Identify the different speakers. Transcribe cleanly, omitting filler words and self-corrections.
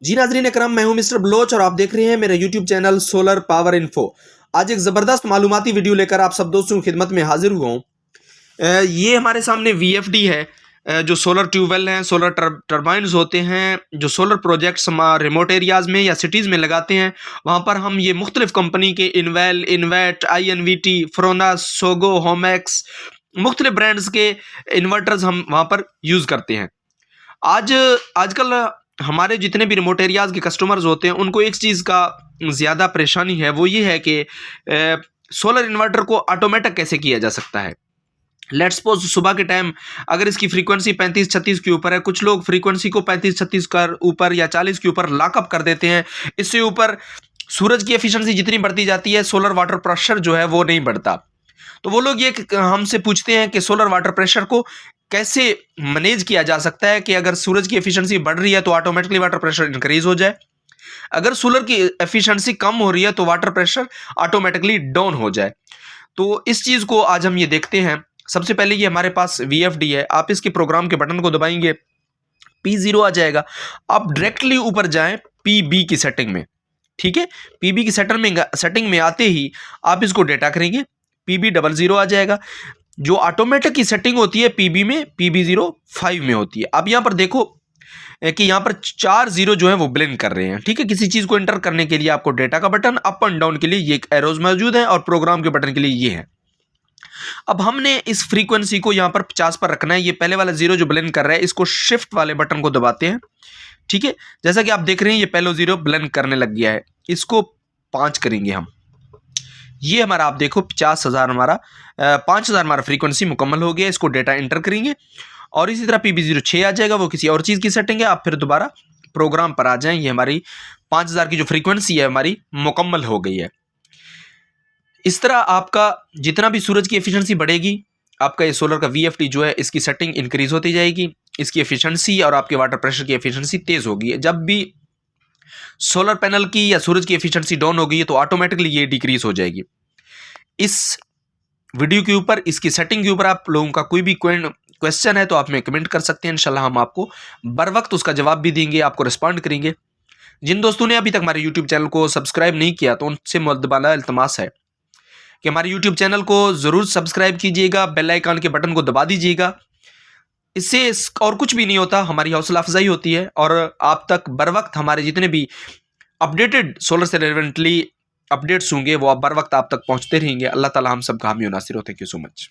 Speaker 1: जी नाज़रीन इकराम, मैं हूं मिस्टर बलोच और आप देख रहे हैं मेरा YouTube channel solar power info. आज एक ज़बरदस्त मालूमाती वीडियो लेकर आप सब दोस्तों की खिदमत में हाजिर हुआ हूं। ये हमारे सामने वीएफडी है। जो सोलर ट्यूबवेल हैं, सोलर टर्बाइन्स होते हैं, जो सोलर प्रोजेक्ट्स हम रिमोट एरियाज़ में या सिटीज़ में लगाते हैं, वहाँ पर हम ये मुख्तलिफ़ कंपनी के इन्वेल, इन्वेट, INVT, फ्रोनास, सोगो, होमैक्स, मुख्तलिफ़ ब्रांड्स के इन्वर्टर्स हम वहाँ पर यूज़ करते हैं। आजकल हमारे जितने भी रिमोट एरियाज़ के कस्टमर्स होते हैं उनको एक चीज़ का ज़्यादा परेशानी है, वो ये है कि सोलर इन्वर्टर को ऑटोमेटिक कैसे किया जा सकता है। लेट्स सपोज सुबह के टाइम अगर इसकी फ्रीक्वेंसी 35-36 के ऊपर है, कुछ लोग फ्रीक्वेंसी को 35-36 कर ऊपर या 40 के ऊपर लॉकअप कर देते हैं। इससे ऊपर सूरज की एफिशिएंसी जितनी बढ़ती जाती है, सोलर वाटर प्रेशर जो है वो नहीं बढ़ता। तो वो लोग ये हमसे पूछते हैं कि सोलर वाटर प्रेशर को कैसे मैनेज किया जा सकता है कि अगर सूरज की एफिशिएंसी बढ़ रही है तो ऑटोमेटिकली वाटर प्रेशर इंक्रीज हो जाए, अगर सोलर की एफिशिएंसी कम हो रही है तो वाटर प्रेशर ऑटोमेटिकली डाउन हो जाए। तो इस चीज़ को आज हम ये देखते हैं। सबसे पहले ये हमारे पास वीएफडी है, आप इसके प्रोग्राम के बटन को दबाएंगे, P0 आ जाएगा। आप डायरेक्टली ऊपर जाएं पीबी की सेटिंग में, ठीक है। पीबी की सेटिंग में आते ही आप इसको डेटा करेंगे, PB00 आ जाएगा। जो ऑटोमेटिक की सेटिंग होती है पीबी में, PB05 में होती है। अब यहाँ पर देखो कि यहाँ पर 4 जीरो जो है वो ब्लिंक कर रहे हैं, ठीक है। किसी चीज़ को एंटर करने के लिए आपको डेटा का बटन, अप एंड डाउन के लिए ये एरोज मौजूद है और प्रोग्राम के बटन के लिए ये है। अब हमने इस फ्रीक्वेंसी को यहाँ पर 50 पर रखना है। ये पहले वाला जीरो जो ब्लिंक कर रहा है, इसको शिफ्ट वाले बटन को दबाते हैं, ठीक है। जैसा कि आप देख रहे हैं ये पहले जीरो ब्लिंक करने लग गया है, इसको 5 करेंगे हम। ये हमारा आप देखो 50,000 हमारा 5,000 हमारा फ्रीक्वेंसी मुकम्मल हो गया। इसको डेटा एंटर करेंगे और इसी तरह PB06 आ जाएगा, वो किसी और चीज़ की सेटिंग है। आप फिर दोबारा प्रोग्राम पर आ जाएं। ये हमारी 5,000 की जो फ्रीक्वेंसी है हमारी मुकम्मल हो गई है। इस तरह आपका जितना भी सूरज की एफिशिएंसी बढ़ेगी, आपका ये सोलर का VFD जो है इसकी सेटिंग इंक्रीज होती जाएगी, इसकी एफिशिएंसी और आपके वाटर प्रेशर की एफिशिएंसी तेज़ होगी। जब भी सोलर पैनल की या सूरज की एफिशिएंसी डाउन हो गई है तो ऑटोमेटिकली ये डिक्रीज हो जाएगी। इस वीडियो के ऊपर, इसकी सेटिंग के ऊपर आप लोगों का कोई भी क्वेश्चन है तो आप में कमेंट कर सकते हैं। इंशाल्लाह हम आपको बर वक्त उसका जवाब भी देंगे, आपको रिस्पॉन्ड करेंगे। जिन दोस्तों ने अभी तक हमारे यूट्यूब चैनल को सब्सक्राइब नहीं किया तो उनसे मुअद्दबाना इल्तमास है कि हमारे यूट्यूब चैनल को ज़रूर सब्सक्राइब कीजिएगा, बेल आइकन के बटन को दबा दीजिएगा। इससे और कुछ भी नहीं होता, हमारी हौसला अफजाई होती है और आप तक बर वक्त हमारे जितने भी अपडेटेड सोलर से रिलेवेंटली अपडेट्स होंगे वो बर वक्त आप तक पहुंचते रहेंगे। अल्लाह ताला हम सब का हामी और नासिर हो। Thank you so much.